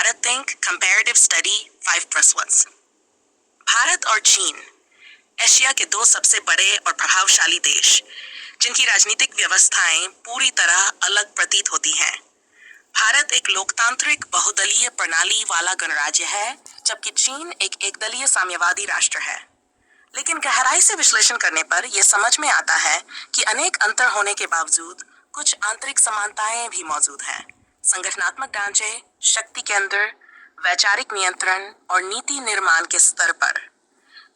Bharat think comparative study 5+1। Bharat और चीन Asia के दो सबसे बड़े और प्रभावशाली देश, जिनकी राजनीतिक व्यवस्थाएं पूरी तरह अलग प्रतीत होती हैं। भारत एक लोकतांत्रिक बहुदलीय प्रणाली वाला गणराज्य है, जबकि चीन एक एकदलीय साम्यवादी राष्ट्र है। लेकिन गहराई से विश्लेषण करने पर यह समझ में आता है कि अनेक अंतर होने के बावजूद कुछ आंतरिक समानताएं भी मौजूद हैं। संगठनात्मक ढांचे, शक्ति केंद्र, वैचारिक नियंत्रण और नीति निर्माण के स्तर पर।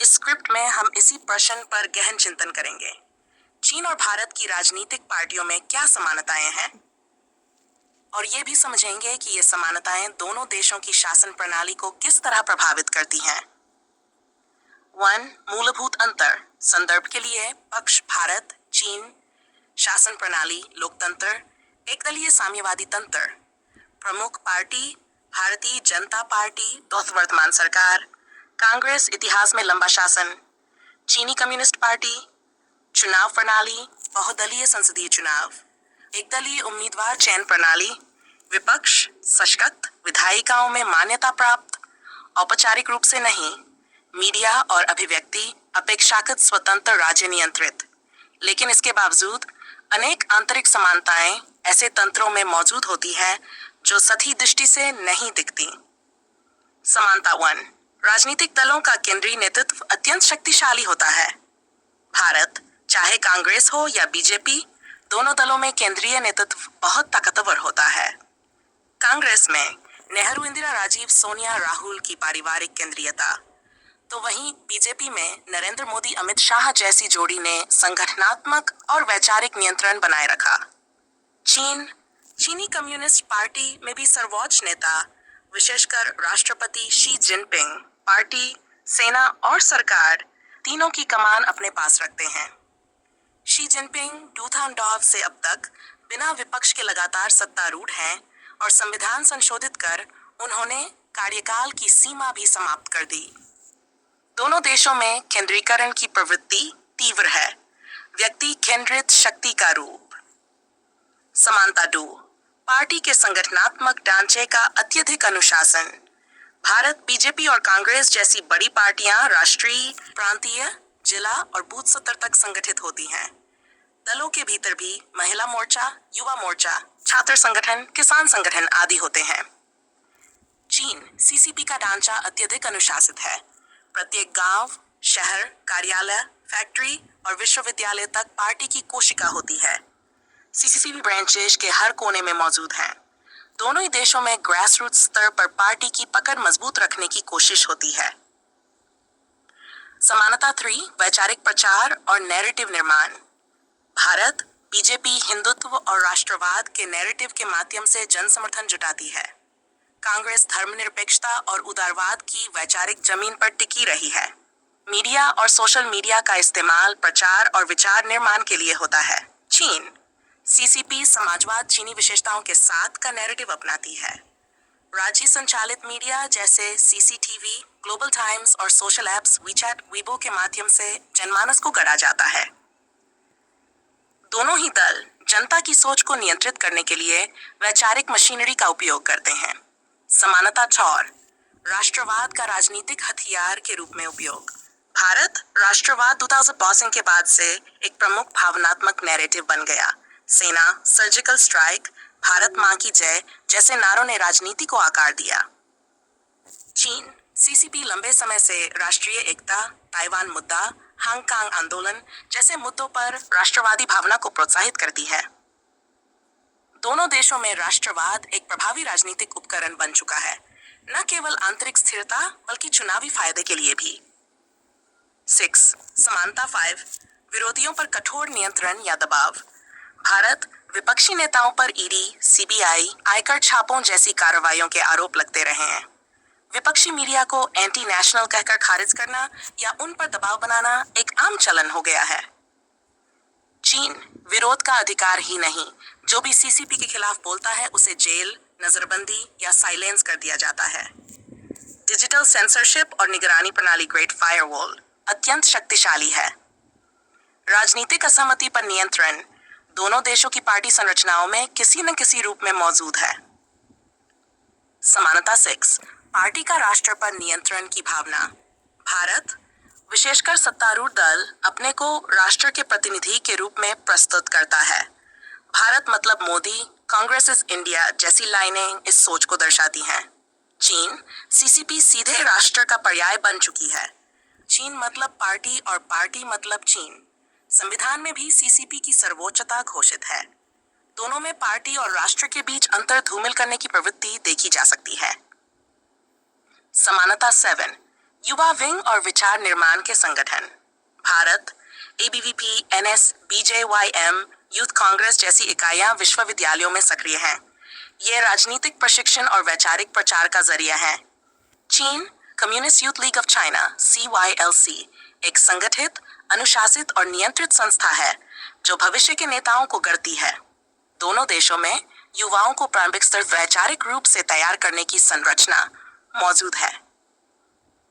इस स्क्रिप्ट में हम इसी प्रश्न पर गहन चिंतन करेंगे। चीन और भारत की राजनीतिक पार्टियों में क्या समानताएं हैं, और ये भी समझेंगे कि ये समानताएं दोनों देशों की शासन प्रणाली को किस तरह प्रभावित करती हैं। 1. मूलभूत अंतर। संदर्भ के लिए पक्ष भारत, चीन। शासन प्रणाली लोकतंत्र, एकदलीय साम्यवादी तंत्र। प्रमुख पार्टी भारतीय जनता पार्टी, वर्तमान सरकार। कांग्रेस, इतिहास में लंबा शासन। चीनी कम्युनिस्ट पार्टी। चुनाव प्रणाली बहुदलीय संसदीय चुनाव। एकदलीय उम्मीदवार चयन प्रणाली। विपक्ष सशक्त, विधायिकाओं में मान्यता प्राप्त, औपचारिक रूप से नहीं। मीडिया और अभिव्यक्ति अपेक्षाकृत स्वतंत्र, राज्य नियंत्रित। लेकिन इसके बावजूद अनेक आंतरिक समानताएं ऐसे तंत्रों में मौजूद होती है जो सतही दृष्टि से नहीं दिखती। समानता 1। राजनीतिक दलों का केंद्रीय नेतृत्व अत्यंत शक्तिशाली होता है। भारत, चाहे कांग्रेस हो या बीजेपी, दोनों दलों में केंद्रीय नेतृत्व बहुत ताकतवर होता है। कांग्रेस में नेहरू, इंदिरा, राजीव, सोनिया, राहुल की पारिवारिक केंद्रीयता, तो वहीं बीजेपी में नरेंद्र मोदी, अमित शाह जैसी जोड़ी ने संगठनात्मक और वैचारिक नियंत्रण बनाए रखा। चीनी कम्युनिस्ट पार्टी में भी सर्वोच्च नेता, विशेषकर राष्ट्रपति शी जिनपिंग, पार्टी, सेना और सरकार तीनों की कमान अपने पास रखते हैं। शी जिनपिंग 2002 से अब तक बिना विपक्ष के लगातार सत्तारूढ़ हैं और संविधान संशोधित कर उन्होंने कार्यकाल की सीमा भी समाप्त कर दी। दोनों देशों में केंद्रीकरण की प्रवृत्ति तीव्र है, व्यक्ति केंद्रित शक्ति का रूप। समानता 2। पार्टी के संगठनात्मक ढांचे का अत्यधिक अनुशासन। भारत, बीजेपी और कांग्रेस जैसी बड़ी पार्टियां राष्ट्रीय, प्रांतीय, जिला और बूथ स्तर तक संगठित होती हैं। दलों के भीतर भी महिला मोर्चा, युवा मोर्चा, छात्र संगठन, किसान संगठन आदि होते हैं। चीन सीसीपी का ढांचा अत्यधिक अनुशासित है। प्रत्येक गांव, शहर, कार्यालय, फैक्ट्री और विश्वविद्यालय तक पार्टी की कोशिका होती है। सीसीपी ब्रांचेस के हर कोने में मौजूद हैं। दोनों ही देशों में ग्रास रूट स्तर पर पार्टी की पकड़ मजबूत रखने की कोशिश होती है। समानता 3। वैचारिक प्रचार और नैरेटिव निर्माण। भारत, बीजेपी हिंदुत्व और राष्ट्रवाद के नैरेटिव के माध्यम से जन समर्थन जुटाती है। कांग्रेस धर्मनिरपेक्षता और उदारवाद की वैचारिक जमीन पर टिकी रही है। मीडिया और सोशल मीडिया का इस्तेमाल प्रचार और विचार निर्माण के लिए होता है। चीन सीसीपी समाजवाद चीनी विशेषताओं के साथ का नैरेटिव अपनाती है। राज्य संचालित मीडिया जैसे सीसीटीवी, ग्लोबल टाइम्स और सोशल ऐप्स वीचैट, वीबो के माध्यम से जनमानस को गढ़ा जाता है। दोनों ही दल जनता की सोच को नियंत्रित करने के लिए वैचारिक मशीनरी का उपयोग करते हैं। समानता 4। राष्ट्रवाद का राजनीतिक हथियार के रूप में उपयोग। भारत राष्ट्रवाद 2000 के बाद से एक प्रमुख भावनात्मक नैरेटिव बन गया। सेना, सर्जिकल स्ट्राइक, भारत मां की जय जैसे नारों ने राजनीति को आकार दिया। चीन सीसीपी लंबे समय से राष्ट्रीय एकता, ताइवान मुद्दा, हांगकांग आंदोलन जैसे मुद्दों पर राष्ट्रवादी भावना को प्रोत्साहित करती है। दोनों देशों में राष्ट्रवाद एक प्रभावी राजनीतिक उपकरण बन चुका है, न केवल आंतरिक स्थिरता बल्कि चुनावी फायदे के लिए भी। 6. समानता 5। विरोधियों पर कठोर नियंत्रण या दबाव। भारत, विपक्षी नेताओं पर ईडी, सीबीआई, आयकर छापों जैसी कार्रवाइयों के आरोप लगते रहे हैं। विपक्षी मीडिया को एंटी नेशनल कहकर खारिज करना या उन पर दबाव बनाना एक आम चलन हो गया है। चीन विरोध का अधिकार ही नहीं, जो भी सीसीपी के खिलाफ बोलता है उसे जेल, नजरबंदी या साइलेंस कर दिया जाता है। डिजिटल सेंसरशिप और निगरानी प्रणाली ग्रेट फायरवॉल अत्यंत शक्तिशाली है। राजनीतिक असहमति पर नियंत्रण दोनों देशों की पार्टी संरचनाओं में किसी न किसी रूप में मौजूद है। समानता 6, पार्टी का राष्ट्र पर नियंत्रण की भावना। भारत, विशेषकर सत्तारूढ़ दल, अपने को राष्ट्र के प्रतिनिधि के रूप में प्रस्तुत करता है। भारत मतलब मोदी, कांग्रेस इज इंडिया जैसी लाइनें इस सोच को दर्शाती हैं। चीन, सीसीपी सीधे राष्ट्र का पर्याय बन चुकी है। चीन मतलब पार्टी और पार्टी मतलब चीन। संविधान में भी सीसीपी की सर्वोच्चता घोषित है। दोनों में पार्टी और राष्ट्र के बीच अंतर धूमिल करने की प्रवृत्ति देखी जा सकती है। समानता 7, युवा विंग और विचार निर्माण के संगठन। Bharat, ABVP, NS, BJYM, youth Congress जैसी इकाइयां विश्वविद्यालयों में सक्रिय हैं। ये राजनीतिक प्रशिक्षण और वैचारिक प्रचार का जरिया है। चीन, communist youth league of China, CYLC, एक संगठित, अनुशासित और नियंत्रित संस्था है जो भविष्य के नेताओं को गढ़ती है। दोनों देशों में युवाओं को प्रारंभिक स्तर वैचारिक रूप से तैयार करने की संरचना मौजूद है।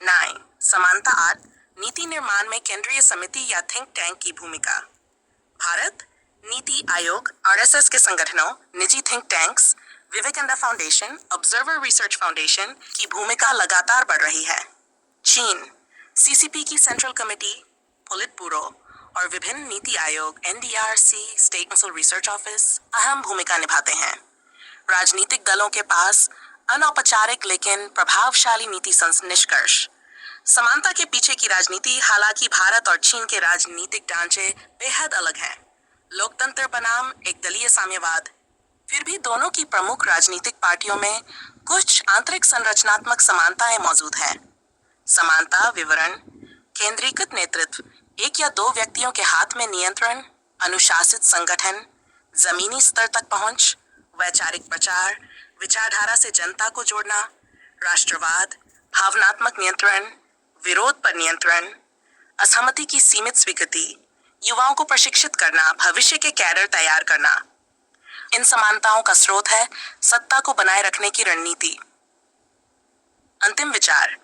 9, समानता 8, नीति निर्माण में केंद्रीय समिति या थिंक टैंक की भूमिका। भारत, नीति आयोग, RSS के संगठनों, निजी think tanks, Vivekananda foundation, observer research foundation की भूमिका लगातार बढ़ रही है। चीन, CCP की सेंट्रल कमेटी, पोलिट ब्यूरो और विभिन्न NITI Aayog, NDRC, state muscle research office अहम भूमिका निभाते हैं। राजनीतिक दलों के पास अनौपचारिक लेकिन प्रभावशाली नीति निष्कर्ष। समानता के पीछे की राजनीति, हालांकि भारत और चीन के राजनीतिक ढांचे बेहद अलग हैं। लोकतंत्र बनाम एक दलीय साम्यवाद। फिर भी दोनों की प्रमुख राजनीतिक पार्टियों में कुछ आंतरिक संरचनात्मक समानताएं मौजूद हैं। समानता विवरण: केंद्रीकृत नेतृत्व, एक या दो व्यक्तियों के हाथ में नियंत्रण, अनुशासित संगठन, जमीनी स्तर तक पहुंच, वैचारिक प्रचार, विचारधारा से जनता को जोड़ना, राष्ट्रवाद, भावनात्मक नियंत्रण, विरोध पर नियंत्रण, असहमति की सीमित स्वीकृति, युवाओं को प्रशिक्षित करना, भविष्य के कैडर तैयार करना। इन समानताओं का स्रोत है सत्ता को बनाए रखने की रणनीति। अंतिम विचार: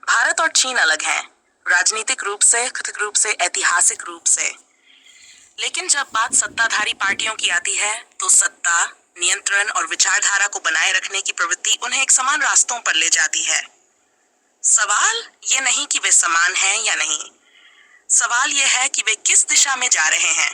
भारत और चीन अलग हैं, राजनीतिक रूप से, कृतिक रूप से, ऐतिहासिक रूप से। लेकिन जब बात सत्ताधारी पार्टियों की आती है तो सत्ता, नियंत्रण और विचारधारा को बनाए रखने की प्रवृत्ति उन्हें एक समान रास्तों पर ले जाती है। सवाल ये नहीं कि वे समान हैं या नहीं, सवाल यह है कि वे किस दिशा में जा रहे हैं।